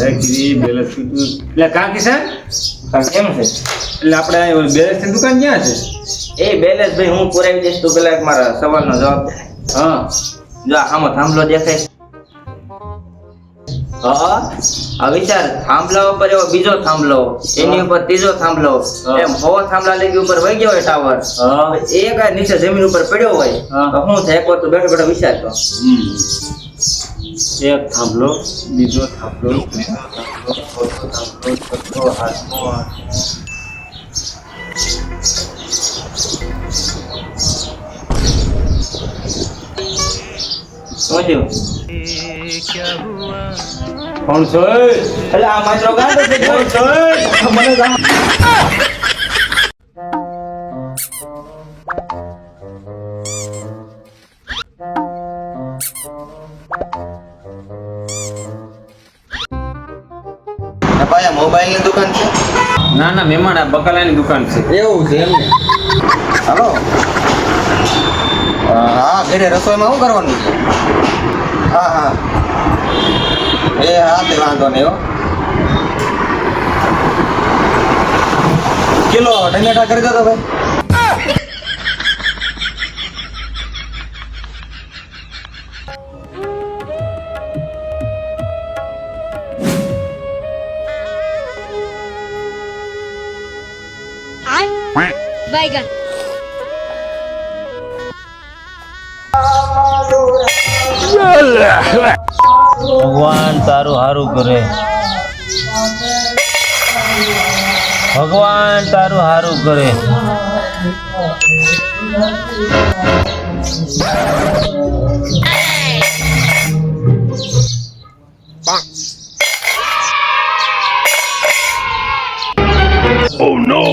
રાખી balance એટલે કા કિસાન કેમ છે? એટલે આપણે બેલેન્સ ની દુકાન ક્યાં છે? એ બેલેન્સ ભાઈ હું પુરાવી દઈશ. તું પેલા એક મારા સવાલનો જવાબ દે. હા જો આમાં થાંભલો દેખાય. હા આ વિચાર, થાંભલા ઉપર એવો બીજો થાંભલો, એની ઉપર ત્રીજો થાંભલો, એમ 100 થાંભલા લગી ઉપર વહી ગયો હોય ટાવર. એક આ નીચે જમીન ઉપર પડ્યો હોય તો શું થાય? એક વાર તું બેઠો બેઠો વિચાર કર. એક થાંભલો, બીજો થાંભલો, ત્રીજો થાંભલો, ચોથો થાંભલો, છઠ્ઠો, આઠમો, શું થયું? કોણ છો? એટલે આ માત્ર ગાંડો છે. કોણ છો? મને જાણ. ભાઈ આ મોબાઈલ ની દુકાન છે? ના ના મહેમાન, આ બકાલાની દુકાન છે. એવું છે એમ ને? હાલો. હા ઘરે રસોઈમાં શું કરવાનું છે? હા હા એ હા તે વાંધો નહીં હો. કિલો ટમેટા કરી દો તો ભાઈ. Baigan. ભગવાન તારું હારું કરે. ભગવાન તારું હારું કરે. Oh no!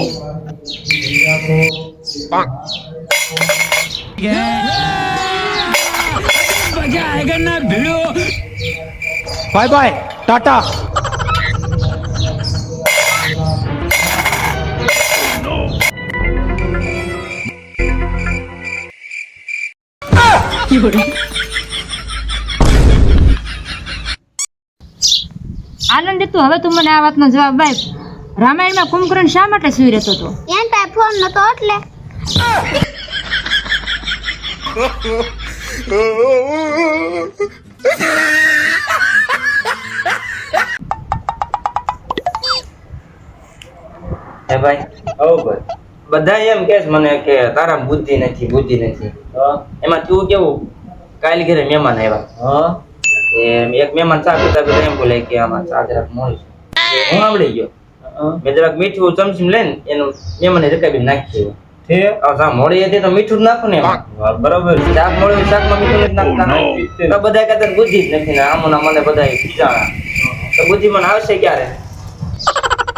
Bye bye tata. Anand તું હવે તું મને આ વાતનો જવાબ આપ. રામાયણમાં કુંભકર્ણ શા માટે સૂઈ રહેતો હતો? એન પાસે ફોન નતો એટલે. હે ભાઈ, બધા એમ કે મને કે તારા બુદ્ધિ નથી. એમાં તું કેવું, કાલે ઘરે મહેમાન આવ્યા. એક મહેમાન ચા પીતા પીતા એમ બોલે કે આમાં ચા જરાક મોળી છે. હું આવડી ગયો. મેં જરાક મીઠું ચમચી લઈને એનું મહેમાને રકાબી નાખી ચા મોડી હતી તો મીઠું જ નાખું ને એમાં. બરાબર. શાક મોડ્યું, શાકમાં મીઠું નથી નાખતા. તો બધા કહેતા બુદ્ધિ જ નથી ને આમના મને બધા ખીજાણા. તો બુદ્ધિ મને આવશે ક્યારે?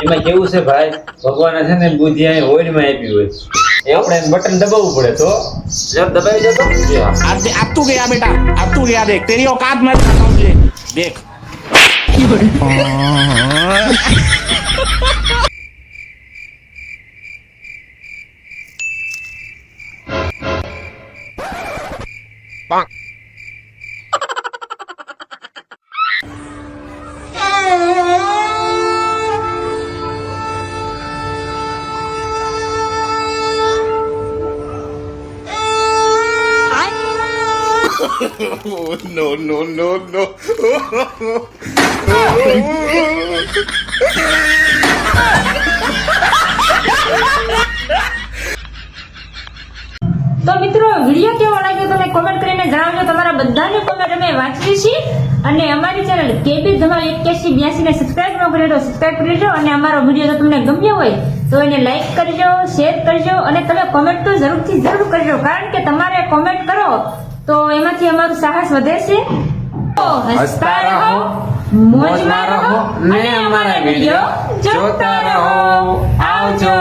એમાં કેવું છે ભાઈ, ભગવાને છે ને બુદ્ધિ અહીં હોળીમાં આપી હોય. આપણે બટન દબાવવું પડે તો જબ દબાવી દો તો. अब तू गया बेटा, अब तू गया. देख तेरी औकात मैं दिखाता हूँ तुझे. देख. No, no, no, no. તો મિત્રો વિડીયો કેવો લાગ્યો તમે કોમેન્ટ કરીને જણાવજો. તમારા બધાની કોમેન્ટ અમે વાંચીએ છીએ અને અમારી ચેનલ કેબી ધમાલ 8182 ને સબસ્ક્રાઇબ ન કર્યો તો સબસ્ક્રાઇબ કરી લેજો. અને અમારો વિડીયો જો તમને ગમ્યો હોય તો એને લાઈક કરજો, શેર કરજો અને તમે કોમેન્ટ તો જરૂર કરજો, કારણ કે તમારે કોમેન્ટ કરો તો એમાંથી અમારું સાહસ વધે છે. તો હસતા રહો, મોજમાં રહો અને અમારા વિડીયો જોતા રહો. આવજો.